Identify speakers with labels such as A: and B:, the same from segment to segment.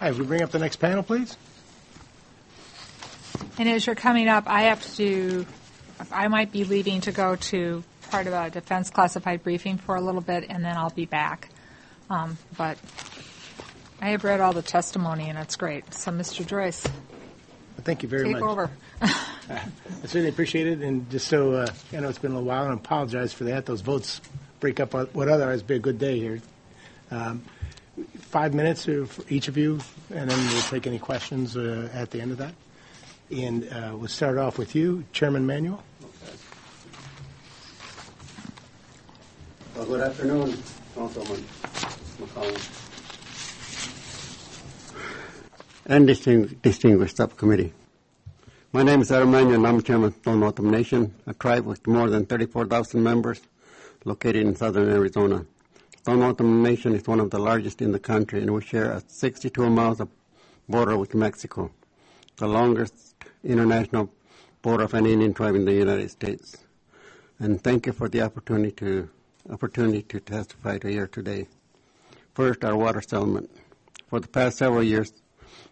A: Hi, if we bring up the next panel, please.
B: And as you're coming up, I might be leaving to go to part of a defense classified briefing for a little bit, and then I'll be back. But I have read all the testimony, and it's great. So, Mr. Joyce,
A: thank you very much.
B: Take over.
A: I certainly appreciate it, and just so I know it's been a little while, and I apologize for that. Those votes break up what otherwise would be a good day here. 5 minutes for each of you, and then we'll take any questions at the end of that. And we'll start off with you, Chairman Manuel.
C: Okay. Well, good afternoon, Councilman McCollum and distinguished subcommittee. My name is Manuel, and I'm chairman of Tohono Nation, a tribe with more than 34,000 members located in southern Arizona. Tohono Nation is one of the largest in the country, and we share a 62 miles of border with Mexico, the longest international border of any Indian tribe in the United States. And thank you for the opportunity to testify here today. First, our water settlement. For the past several years,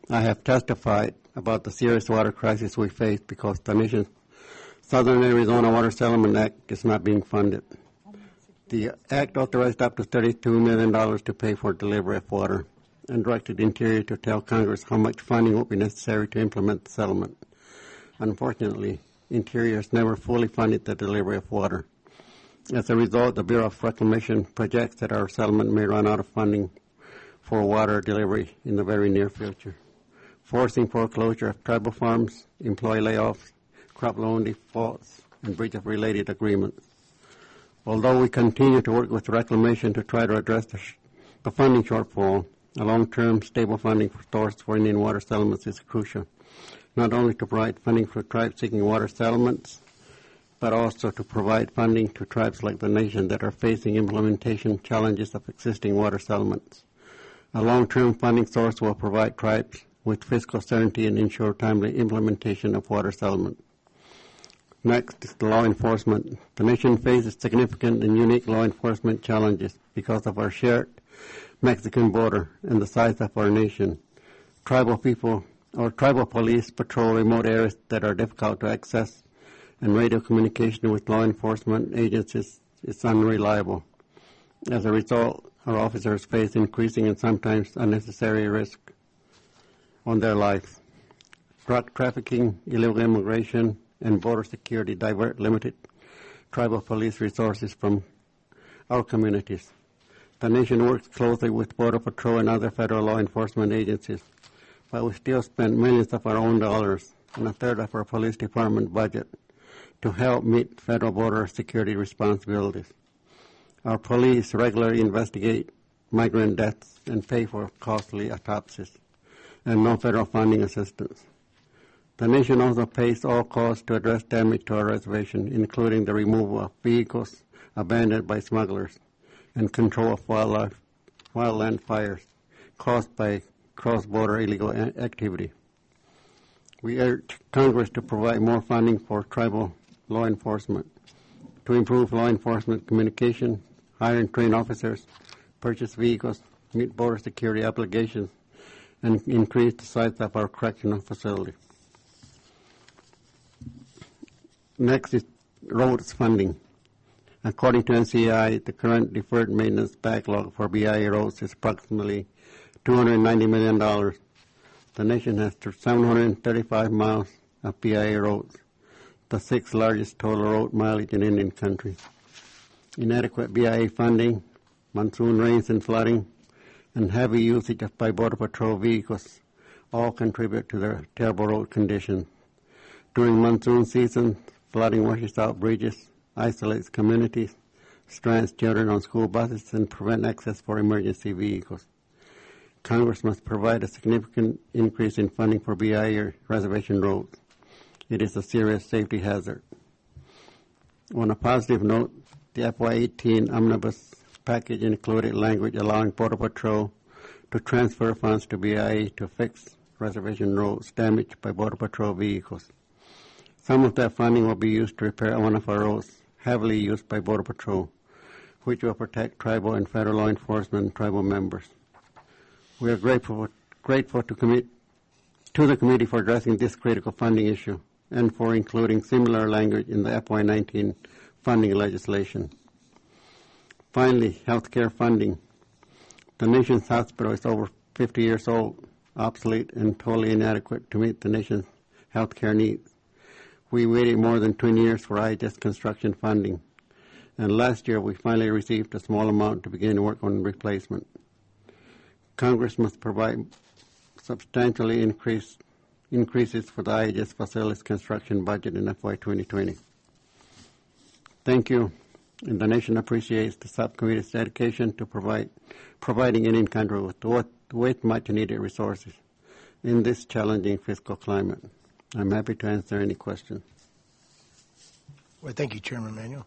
C: I have testified about the serious water crisis we face because the nation's Southern Arizona Water Settlement Act is not being funded. The act authorized up to $32 million to pay for delivery of water and directed the Interior to tell Congress how much funding would be necessary to implement the settlement. Unfortunately, Interior has never fully funded the delivery of water. As a result, the Bureau of Reclamation projects that our settlement may run out of funding for water delivery in the very near future, forcing foreclosure of tribal farms, employee layoffs, crop loan defaults, and breach of related agreements. Although we continue to work with Reclamation to try to address the funding shortfall, a long-term stable funding source for Indian water settlements is crucial, not only to provide funding for tribes seeking water settlements, but also to provide funding to tribes like the nation that are facing implementation challenges of existing water settlements. A long-term funding source will provide tribes with fiscal certainty and ensure timely implementation of water settlement. Next is the law enforcement. The nation faces significant and unique law enforcement challenges because of our shared Mexican border and the size of our nation. Tribal police patrol remote areas that are difficult to access, and radio communication with law enforcement agencies is unreliable. As a result, our officers face increasing and sometimes unnecessary risk on their lives. Drug trafficking, illegal immigration, and border security divert limited tribal police resources from our communities. The nation works closely with Border Patrol and other federal law enforcement agencies, but we still spend millions of our own dollars and a third of our police department budget to help meet federal border security responsibilities. Our police regularly investigate migrant deaths and pay for costly autopsies, and no federal funding assistance. The nation also pays all costs to address damage to our reservation, including the removal of vehicles abandoned by smugglers and control of wildland fires caused by cross-border illegal activity. We urge Congress to provide more funding for tribal law enforcement, to improve law enforcement communication, hire and train officers, purchase vehicles, meet border security obligations, and increase the size of our correctional facility. Next is roads funding. According to NCI, the current deferred maintenance backlog for BIA roads is approximately $290 million. The nation has 735 miles of BIA roads, the sixth largest total road mileage in Indian country. Inadequate BIA funding, monsoon rains and flooding, and heavy usage by Border Patrol vehicles all contribute to their terrible road conditions. During monsoon season, flooding washes out bridges, isolates communities, strands children on school buses, and prevent access for emergency vehicles. Congress must provide a significant increase in funding for BIA reservation roads. It is a serious safety hazard. On a positive note, the FY18 omnibus package included language allowing Border Patrol to transfer funds to BIA to fix reservation roads damaged by Border Patrol vehicles. Some of that funding will be used to repair one of our roads heavily used by Border Patrol, which will protect tribal and federal law enforcement and tribal members. We are grateful grateful to the committee for addressing this critical funding issue and for including similar language in the FY19 funding legislation. Finally, healthcare funding. The nation's hospital is over 50 years old, obsolete, and totally inadequate to meet the nation's healthcare needs. We waited more than 20 years for IHS construction funding, and last year we finally received a small amount to begin work on replacement. Congress must provide substantially increases for the IHS facilities construction budget in FY 2020. Thank you, and the nation appreciates the subcommittee's dedication to providing Indian country with much needed resources in this challenging fiscal climate. I'm happy to answer any questions.
A: Well, thank you, Chairman Manuel.